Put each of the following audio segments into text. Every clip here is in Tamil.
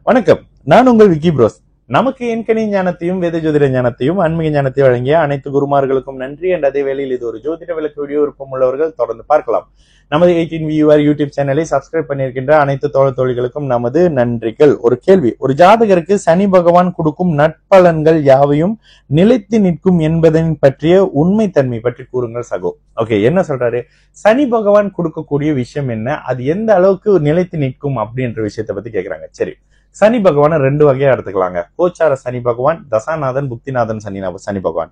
வணக்கம், நான் உங்கள் விக்கி ப்ரோஸ். நமக்கு எண்கணி ஞானத்தையும் வேத ஜோதிட ஞானத்தையும் ஆன்மீக ஞானத்தையும் வழங்கிய அனைத்து குருமார்களுக்கும் நன்றி. என்ற அதே வேளையில் இது ஒரு ஜோதிட விளக்கு வீடியோ விருப்பம் உள்ளவர்கள் தொடர்ந்து பார்க்கலாம். நமது 18VUR யூடியூப் சேனலை சப்ஸ்கிரைப் பண்ணியிருக்கின்ற அனைத்து தோழிகளுக்கும் நமது நன்றிகள். ஒரு கேள்வி: ஒரு ஜாதகருக்கு சனி பகவான் கொடுக்கும் நற்பலன்கள் யாவையும் நிலைத்து நிற்கும் என்பதன் பற்றிய உண்மைத்தன்மை பற்றி கூறுங்கள் சகோ. ஓகே, என்ன சொல்றாரு? சனி பகவான் கொடுக்கக்கூடிய விஷயம் என்ன, அது எந்த அளவுக்கு நிலைத்து நிற்கும் அப்படின்ற விஷயத்தை பத்தி கேக்குறாங்க. சரி, சனி பகவான ரெண்டு வகையா எடுத்துக்கலாங்க. கோச்சார சனி பகவான், தசாநாதன், புக்திநாதன் சனி பகவான்.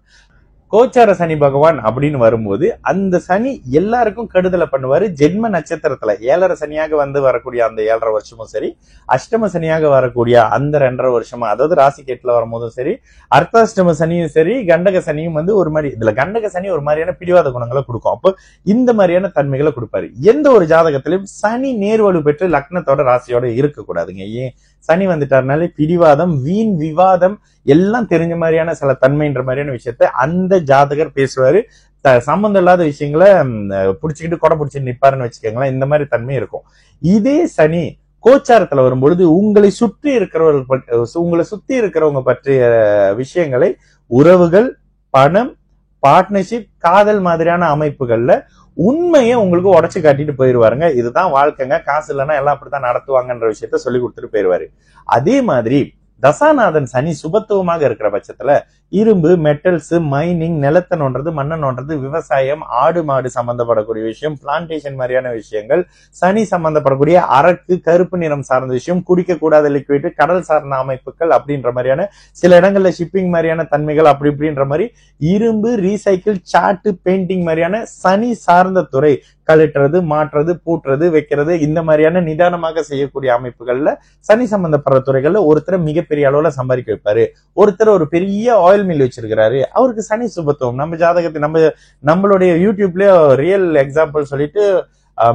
கோச்சார சனி பகவான் அப்படின்னு வரும்போது அந்த சனி எல்லாருக்கும் கெடுதலை பண்ணுவாரு. ஜென்ம நட்சத்திரத்துல 7.5 சனியாக வந்து வரக்கூடிய அந்த 7.5 வருஷமும் சரி, அஷ்டம சனியாக வரக்கூடிய அந்த 2.5 வருஷமா, அதாவது ராசி கேட்டுல வரும்போதும் சரி, அர்த்தாஷ்டம சனியும் சரி, கண்டக சனியும் வந்து ஒரு மாதிரி, இதுல கண்டக சனி ஒரு மாதிரியான பிடிவாத குணங்களை கொடுக்கும். அப்போ இந்த மாதிரியான தன்மைகளை கொடுப்பாரு. எந்த ஒரு ஜாதகத்திலும் சனி நேர்வலு பெற்று லக்னத்தோட ராசியோட இருக்க கூடாதுங்க. ஏன்? சனி வந்துட்டாருனாலே பிடிவாதம், வீண் விவாதம் எல்லாம் தெரிஞ்ச மாதிரியான சில தன்மைன்ற மாதிரியான விஷயத்த அந்த ஜாதகர் பேசுவாரு. சம்பந்தம் இல்லாத விஷயங்களை புடிச்சுக்கிட்டு கொடை பிடிச்சிட்டு நிப்பாருன்னு வச்சுக்கோங்களேன். இந்த மாதிரி தன்மை இருக்கும். இதே சனி கோச்சாரத்துல வரும்பொழுது உங்களை சுற்றி இருக்கிறவங்க பற்றிய விஷயங்களை, உறவுகள், பணம், பார்ட்னர்ஷிப், காதல் மாதிரியான அமைப்புகள்ல உண்மையை உங்களுக்கு உடைச்சு காட்டிட்டு போயிருவாருங்க. இதுதான் வாழ்க்கைங்க, காசு இல்லைன்னா எல்லாம் அப்படித்தான் நடத்துவாங்கன்ற விஷயத்த சொல்லி கொடுத்துட்டு போயிருவாரு. அதே மாதிரி தசாநாதன் சனி சுபத்துவமாக இருக்கிற பட்சத்துல இரும்பு, மெட்டல்ஸ், மைனிங், நிலத்தை நோன்றது, மண்ணை நோன்றது, விவசாயம், ஆடு மாடு சம்பந்தப்படக்கூடிய விஷயம், பிளான்டேஷன் மாதிரியான விஷயங்கள், சனி சம்பந்தப்படக்கூடிய அரக்கு, கருப்பு நிறம் சார்ந்த விஷயம், குடிக்க கூடாத லிக்விட், கடல் சார்ந்த அமைப்புகள் அப்படின்ற மாதிரியான சில இடங்கள்ல ஷிப்பிங் மாதிரியான தன்மைகள் அப்படி இப்படின்ற மாதிரி இரும்பு, ரீசைக்கிள், சாட்டு, பெயிண்டிங் மாதிரியான சனி சார்ந்த துறை, கழட்டுறது, மாற்றுறது, பூட்டுறது, வைக்கிறது, இந்த மாதிரியான நிதானமாக செய்யக்கூடிய அமைப்புகள்ல சனி சம்பந்தப்படுற துறைகள்ல ஒருத்தர் மிகப்பெரிய அளவுல சம்பாதிக்க வைப்பாரு. ஒருத்தர் ஒரு பெரிய ஆயில் மில் வச்சிருக்கிறாரு, அவருக்கு சனி சுபத்துவம். நம்ம ஜாதகத்தை நம்மளுடைய யூடியூப்லயே ரியல் எக்ஸாம்பிள் சொல்லிட்டு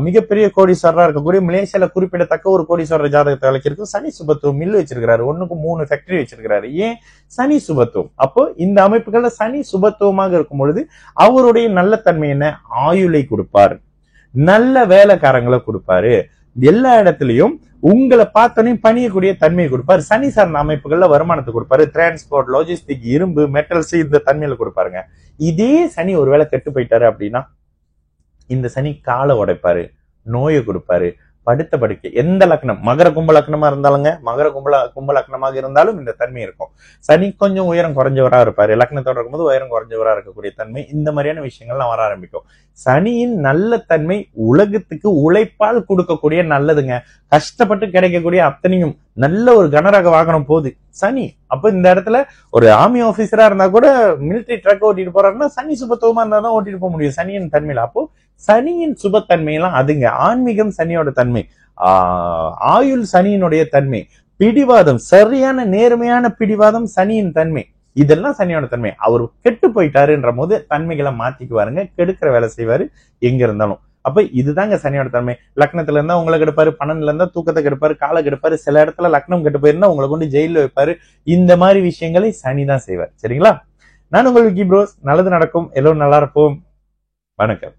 மிகப்பெரிய கோடீஸ்வரரா இருக்கக்கூடிய மலேசியால குறிப்பிடத்தக்க ஒரு கோடீஸ்வரர் ஜாதகத்தை விளக்கிருக்கு. சனி சுபத்துவம் மில் வச்சிருக்கிறாரு, 1க்கு 3 ஃபேக்டரி வச்சிருக்கிறாரு. ஏன்? சனி சுபத்துவம். அப்போ இந்த அமைப்புகள்ல சனி சுபத்துவமாக இருக்கும் பொழுது அவருடைய நல்ல தன்மை என்ன? ஆயுளை கொடுப்பார், நல்ல வேலைக்காரங்களை கொடுப்பாரு, எல்லா இடத்துலயும் உங்களை பார்த்தோன்னே பணியக்கூடிய தன்மையை கொடுப்பாரு. சனி சார்ந்த அமைப்புகள்ல வருமானத்தை கொடுப்பாரு. டிரான்ஸ்போர்ட், லாஜிஸ்டிக், இரும்பு, மெட்டல்ஸ், இந்த தன்மையில கொடுப்பாருங்க. இதே சனி ஒருவேளை கெட்டு போயிட்டாரு அப்படின்னா இந்த சனி காலை உடைப்பாரு, நோயை கொடுப்பாரு, படுத்த படுக்கை. எந்த லக்னம், மகர கும்ப லக்னமா இருந்தாலுங்க, மகர கும்ப லக்னமாக இருந்தாலும் இந்த தன்மை இருக்கும். சனி கொஞ்சம் உயரம் குறைஞ்சவரா இருப்பாரு, லக்னத்தோட இருக்கும்போது உயரம் குறைஞ்சவரா இருக்கக்கூடிய தன்மை, இந்த மாதிரியான விஷயங்கள்லாம் வர ஆரம்பிக்கும். சனியின் நல்ல தன்மை உலகத்துக்கு உழைப்பால் கொடுக்கக்கூடிய நல்லதுங்க. கஷ்டப்பட்டு கிடைக்கக்கூடிய அத்தனையும் நல்ல ஒரு கனரக வாகனம் போகுது சனி. அப்ப இந்த இடத்துல ஒரு ஆர்மி ஆபீசரா இருந்தா கூட மிலிட்டரி ட்ரக் ஓட்டிட்டு போறாருன்னா சனி சுபத்துவமா இருந்தா தான் ஓட்டிட்டு போக முடியும் சனியின் தன்மையில. அப்போ சனியின் சுபத்தன்மையெல்லாம் அதுங்க. ஆன்மீகம் சனியோட தன்மை, ஆயுள் சனியினுடைய தன்மை, பிடிவாதம், சரியான நேர்மையான பிடிவாதம் சனியின் தன்மை, இதெல்லாம் சனியோட தன்மை. அவர் கெட்டு போயிட்டாருன்ற போது தன்மைகளை மாத்திக்குவாருங்க, கெடுக்கிற வேலை செய்வாரு எங்க இருந்தாலும். அப்ப இதுதாங்க சனியோட தன்மை. லக்னத்துல இருந்தா உங்களை கெடுப்பாரு, பணம்ல இருந்தா தூக்கத்தை கெடுப்பாரு, காலை கெடுப்பாரு, சில இடத்துல லக்னம் கெட்டு போயிருந்தா உங்களை கொண்டு ஜெயில வைப்பாரு. இந்த மாதிரி விஷயங்களை சனிதான் செய்வார். சரிங்களா? நான் உங்கள் விக்கி ப்ரோஸ். நல்லது நடக்கும், எல்லோரும் நல்லா இருப்போம். வணக்கம்.